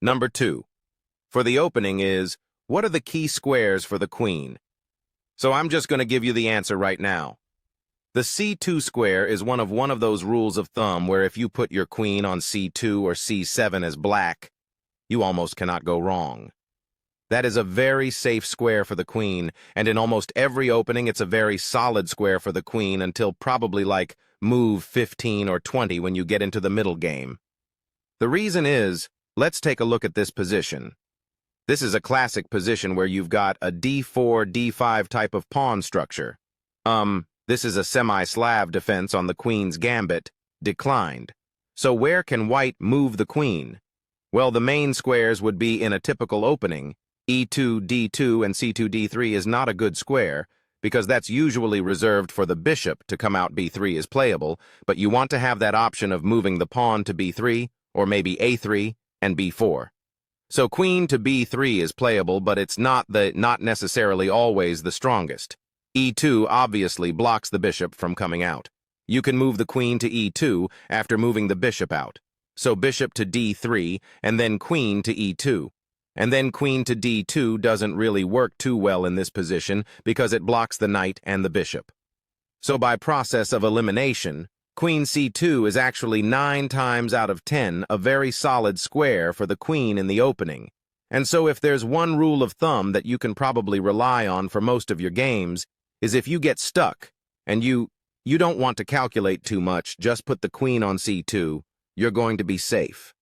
Number 2. For the opening is, what are the key squares for the queen? So I'm just going to give you the answer right now. The c2 square is one of those rules of thumb where if you put your queen on c2 or c7 as black, you almost cannot go wrong. That is a very safe square for the queen, and in almost every opening it's a very solid square for the queen until probably like move 15 or 20 when you get into the middle game. The reason is, let's take a look at this position. This is a classic position where you've got a d4, d5 type of pawn structure. This is a semi-Slav defense on the queen's gambit, declined. So where can white move the queen? Well, the main squares would be in a typical opening. e2, d2, and c2, d3 is not a good square, because that's usually reserved for the bishop to come out b3 is playable, but you want to have that option of moving the pawn to b3, or maybe a3, and b4. So queen to b3 is playable, but it's not necessarily always the strongest. e2 obviously blocks the bishop from coming out. You can move the queen to e2 after moving the bishop out. So bishop to d3, and then queen to e2. And then queen to d2 doesn't really work too well in this position because it blocks the knight and the bishop. So by process of elimination, queen c2 is actually 9 times out of 10 a very solid square for the queen in the opening. And so if there's one rule of thumb that you can probably rely on for most of your games, is if you get stuck and you don't want to calculate too much, just put the queen on c2, you're going to be safe.